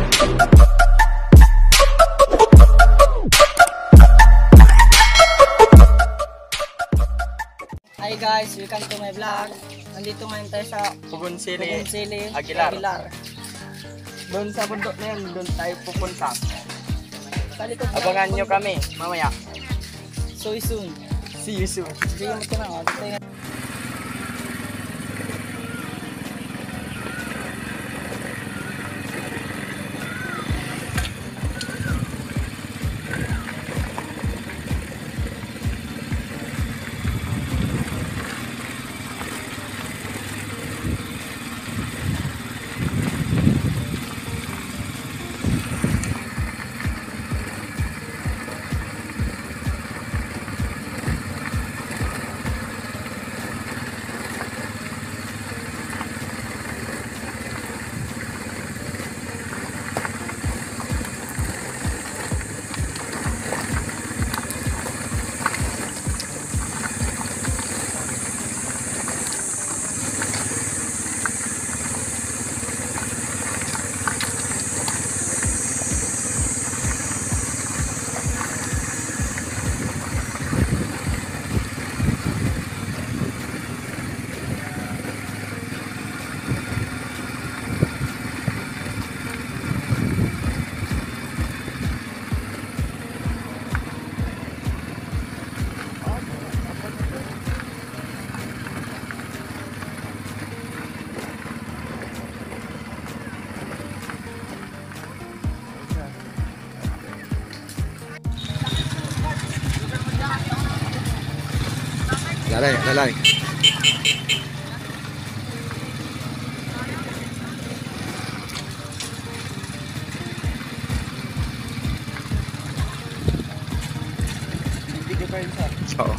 Hi guys, welcome to my vlog. Nandito ngayon tayo sa Pugon Sili, Aguilar. Doon sa bundok na yun, doon tayo pupunta. Sa likod na- Abangan nyo kami mamaya. So soon. See you soon. Sige mo ito na. Lalay. Oo.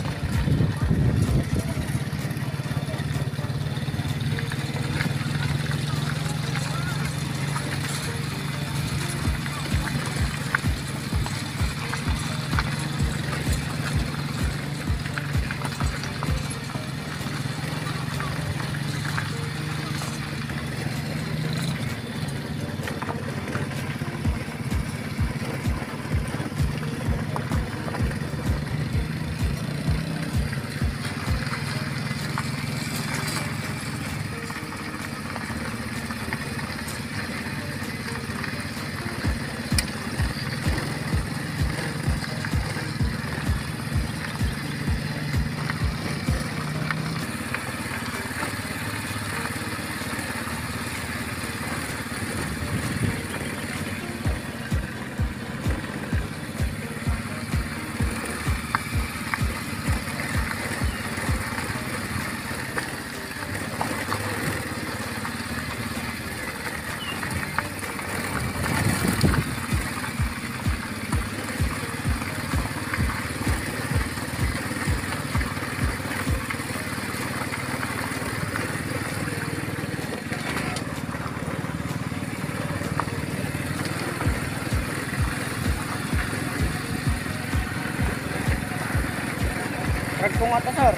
Ragpong ata, sir.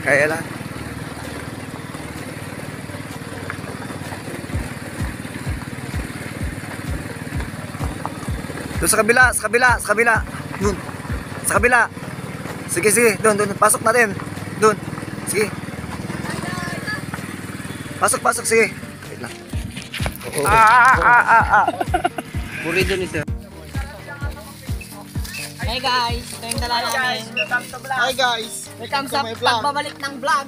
Kaya lang. Doon sa kabila. Doon. Sa kabila. Sige, doon. Pasok natin. Doon. Sige. Pasok, sige. Wait lang. Purido ni sir. Hey guys, ito yung dala namin. Welcome to vlog. Hi guys! Welcome sa pagbabalik ng vlog.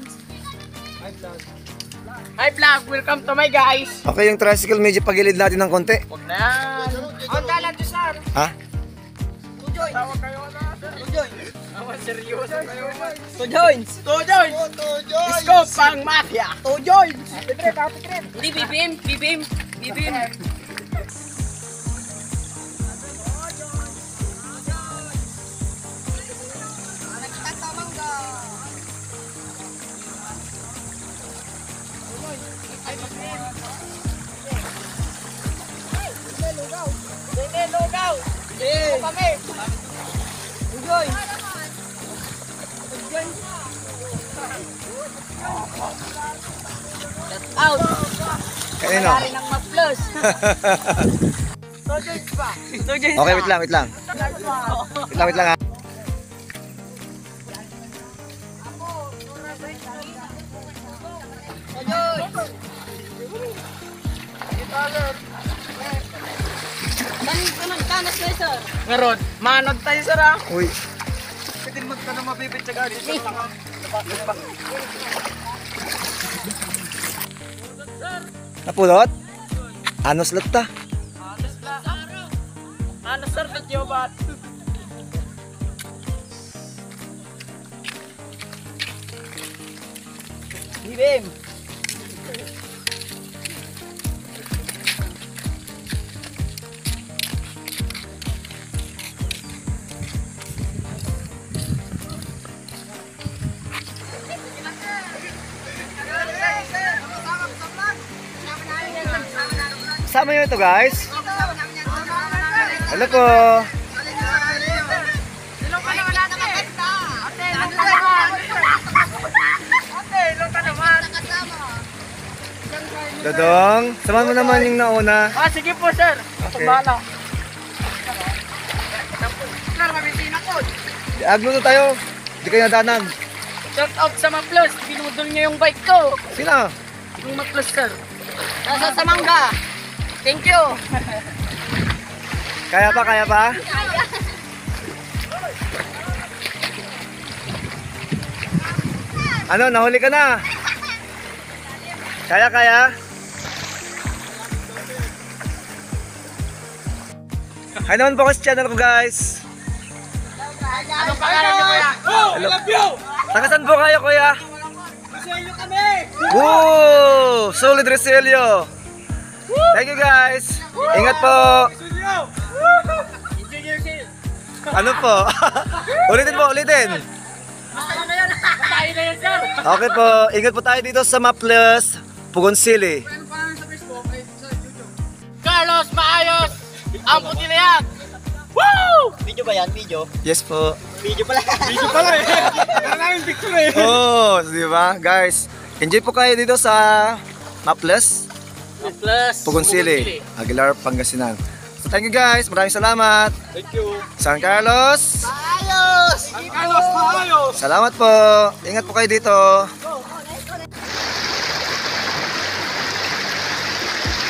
Hi vlog, welcome to my guys. Okay, yung tricycle medyo pagilid natin ng konti. Huwag na yan. Ang dalan to sir. Ha? Tujoy. Tawag kayo na. Tujoy. Awan, seryoso kayo. Tujoins. Tujoy! Scope pang mafia. Tujoins. Hindi, bibim. Lugaw. Kami. Enjoy. Out. Kanino? Nangyari ng Maplos. Okay, wait lang, wait lang. Wait lang ha. Kanas kayo, sir. Ngaron, manod tayo sir ah. Uy, Pwede magtanong mabibit sa gari. napulot? Anos lang ta. Ano sir, medyo bat? Bibim. Kasama nyo ito guys. Hello po. Dodong, samahan mo naman yung nauna. Ah, sige po sir. Okay. Bala. Sir, mabisina po. Aglo na tayo. Hindi kayo nadanan. Shout out sa Maplos. Pinudol niya yung bike ko. Sino? Yung Maplos sir. Nasa Samangga. Thank you. Kaya pa, kaya pa? Ano, nahuli ka na? Kaya, kaya? Hi naman po ako sa channel ko guys. Anong pangalan niyo kuya? Oh, I love you. Tagasan po kayo kuya? Masayo kami. Woo! Solid Resilio. Thank you guys. Ingat po. Engineer Sil. Ano po? Ulitin po, ulitin. Basta na yan. Batayin na yan sir. Okay po, ingat po tayo dito sa Maples, Pugon City. Ano pangalan sa Facebook? Ay, sa YouTube. Carlos Maayos. Ang puti na yan. Woo! Video ba yan? Video? Yes po. Video pala. Video pala eh. Kaya namin picture eh. Oh, di ba? Guys, enjoy po kayo dito sa Maples, Plus. Pugon City, Aguilar, Pangasinan. So thank you guys, maraming salamat. Thank you. San Carlos, Ayos! Carlos Maayos. salamat po. Ingat po kayo dito.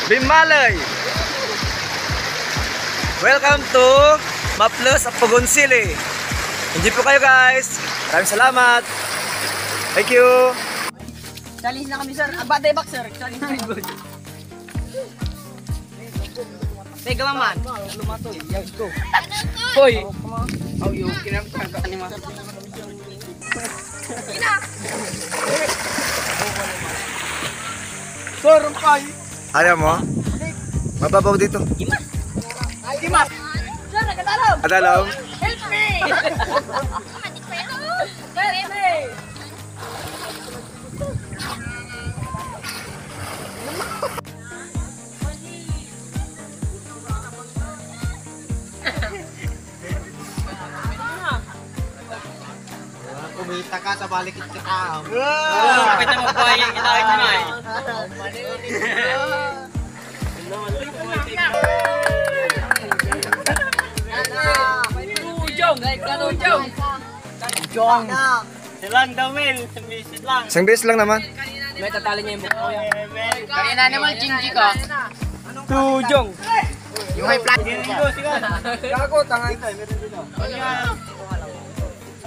Bimalay. Welcome to Maples of Pugon City. Enjoy po kayo guys. Maraming salamat. Thank you. Challenge na kami, sir. Batay back, sir. Challenge na good. Tega maman. Lumatoy. Yes, go. Hoy. Oh, yung kinamkan ka kanima. Sir, rumpay. Ayaw mo? Mababaw dito. Ay, Dimas. Sir, nagkatalaw. Adalaw. Help me! Help me! Kumita ka sa balikit ka tao. Kita mo po yung kinain mo na eh. Tujong! Tujong! Tujong! Silang damil. Bisit lang. Isang beses lang naman. May tatali niya yung buko ko yan. Kanina naman jinji ka. Tujong! Yung high flat. Gago, tanga.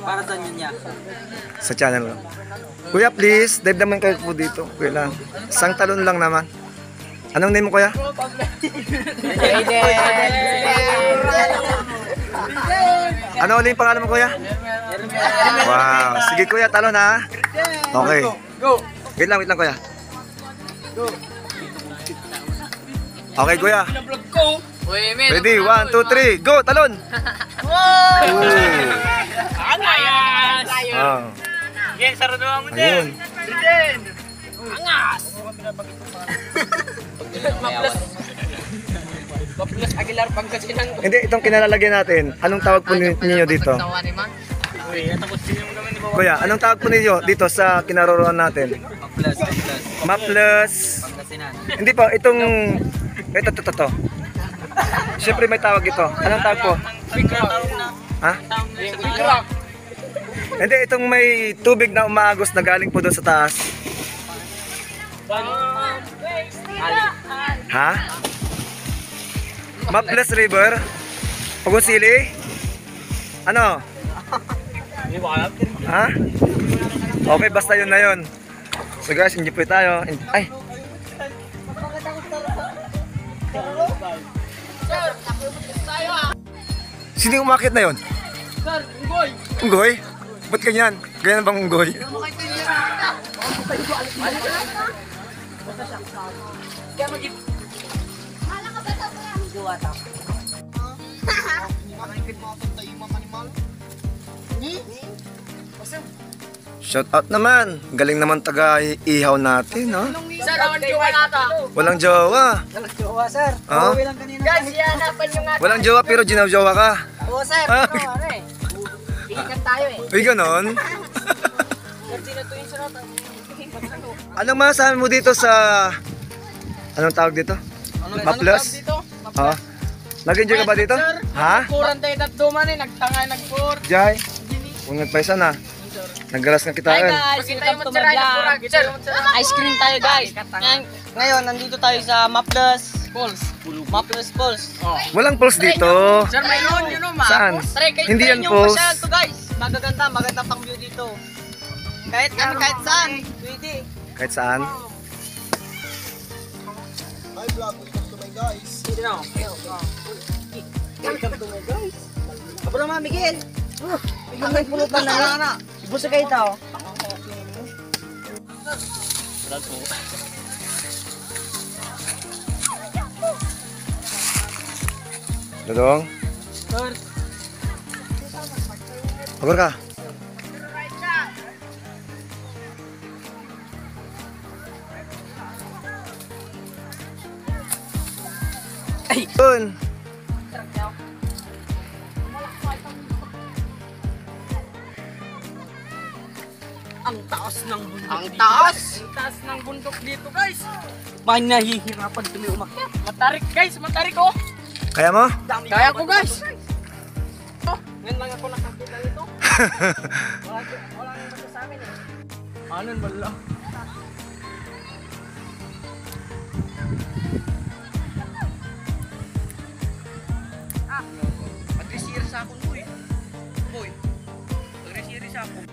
Para saan yun niya? Sa channel ko. Kuya, please, dive naman kayo po dito. Kuya lang. Isang talon lang naman. Anong name mo, kuya? Ano ulit yung pangalan mo, kuya? Wow. Sige, kuya, talon ha. Okay. Go. Wait lang, kuya. Okay, kuya. Vlog ko. Ready? 1, 2, 3. Go, talon! Ooh. Angas. Oh. Yan, saruduhan mo Ayun. din. Angas. Maplas Aguilar Pangasinan. Hindi, itong kinalalagyan natin. Anong tawag po ninyo dito? Kuya, anong tawag po ninyo dito sa kinaroroonan natin? Maplas, maplas. Maples. Pangasinan. Hindi po, ito. Siyempre may tawag ito. Anong tawag po? Ha? Hindi, itong may tubig na umaagos na galing po doon sa taas. Ha? Maples River? Pagusili? Ano? Ha? Okay, basta yun na yun. So guys, enjoy po tayo. Ay! Sino yung umakit na yun? Sir, unggoy. Unggoy? Ba't ganyan? Ganyan bang unggoy? Shout out naman. Galing naman taga-ihaw natin, no? Sir, awan jowa nata. Walang jowa. Jowa, sir. Ah? Uuwi lang kanina. Guys, hihanapan nyo nga. Walang jowa pero ginaw-jowa ka. Oo, sir. Ah. Ano eh. Iikan tayo eh. Uy, ganon. Sir, sinatuin siya nata. Anong masasabi mo dito sa... Anong tawag dito? Maples? dito? Oo. Nag-enjoy ka ba dito? Ha? Kuran tayo tatduman eh. Nagtangay, nag-kur. Jai? Kung nagpaisa na. Naggaras na kita. Guys, welcome to my vlog. Ice cream tayo guys. Ngayon, nandito tayo sa Maples Falls. Maples Falls. Walang pulse dito. Sir, mayroon yun o ma. Saan? Try, kahit Hindi try yan nyo pulse. masyal to guys. Maganda pang view dito. Kahit ano, kahit saan. Pwede. Kahit saan. Sino? Welcome to my guys. Abro mga Miguel. Ang may pulutan na yan. Busa kayo tao. Dodong. Sir. Pagor ka. Ay. Yun. Ang taas ng bundok. Ang taas. Ang taas ng bundok dito guys. May nahihirapan kami umakyat. Matarik guys, matarik oh. Kaya mo? Kaya ko guys. Ngayon lang ako nakakita nito. Wala nang basta sa amin eh. Anon wala. Pag-resiri sa akong boy. Boy. Pag-resiri sa akong.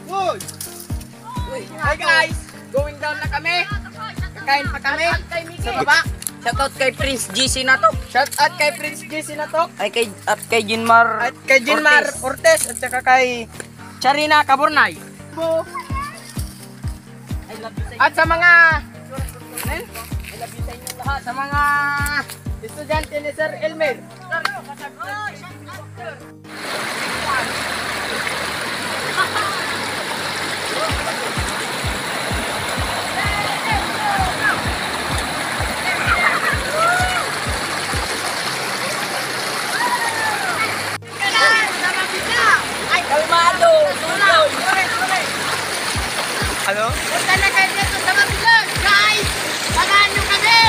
Woy! Hi guys! Going down na kami. Kakain pa kami. Sa baba. Shoutout kay Prince GC na to. Shout out kay Prince GC na to. At kay Jinmar. At kay Jinmar Ortiz. At saka kay Charina Caburnay. At sa mga sa mga estudyante ni Sir Elmer. Kalmado! Tuloy! Ano? Punta na kayo dito sa Mabilog! Guys! Samahan nyo kami!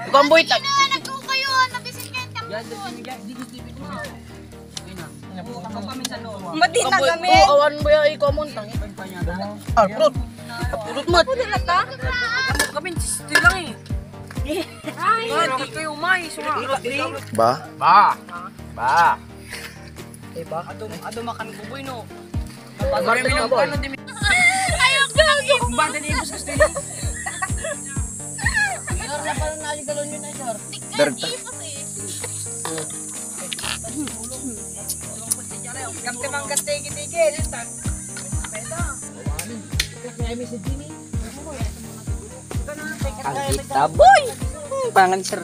Ikaw ang buhit. Nagko kayo, nabisin kayo tambon. Matita kami. Awan mo yung ikaw mo. Purot. Purot mo. Puro na ta? Kami, still lang eh. Ay, hindi kayo umay. Ba? Ba. Diba? Ado makan ko boy no. Marami ng boy. Ayaw gagi. Banda ni Ibus gusto niya. Sir, na pala na galon yun ay sir. Berta. Kamte mang gastigil-tigil. Ang kita boy. Pangan sir.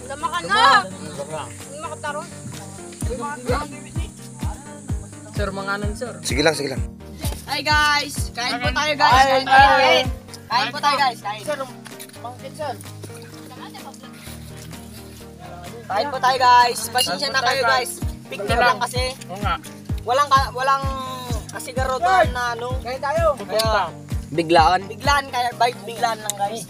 Lama ka na. Hindi makatarong. Sir, manganan sir. Sige lang, sige lang. Hi guys! Kain po tayo guys! Kain! Kain po tayo guys! Kain! Sir, mangkit sir! Kain po tayo guys! Pasensya na kayo guys! Picture lang kasi. Oo nga. Walang kasigarotan na ano. Kain tayo! Kaya biglaan kaya biglaan lang guys.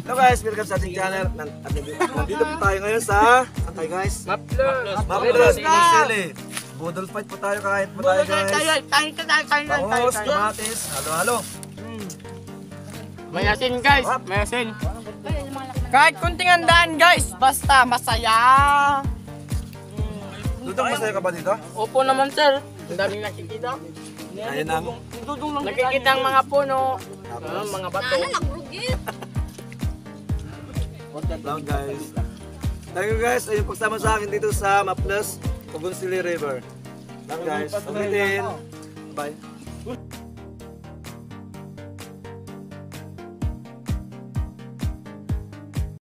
Hello guys, welcome sa ating channel. Nandito po tayo ngayon sa... Saan tayo guys? Maplos Sili. Budol fight po tayo, kahit po tayo guys. Bangos, kamatis, halo-halo. May asin guys. May asin. Kahit kunting handaan guys, basta masaya. Dudong, masaya ka ba dito? Opo naman sir. Ang daming nakikita. Ayun ang... Nakikita ang mga puno. Mga bato. Ano, nagrugit. Lang guys. Thank you guys, ayun pagsama sa akin dito sa Maplos, Cobonsili River. Lang guys, ulitin. Bye.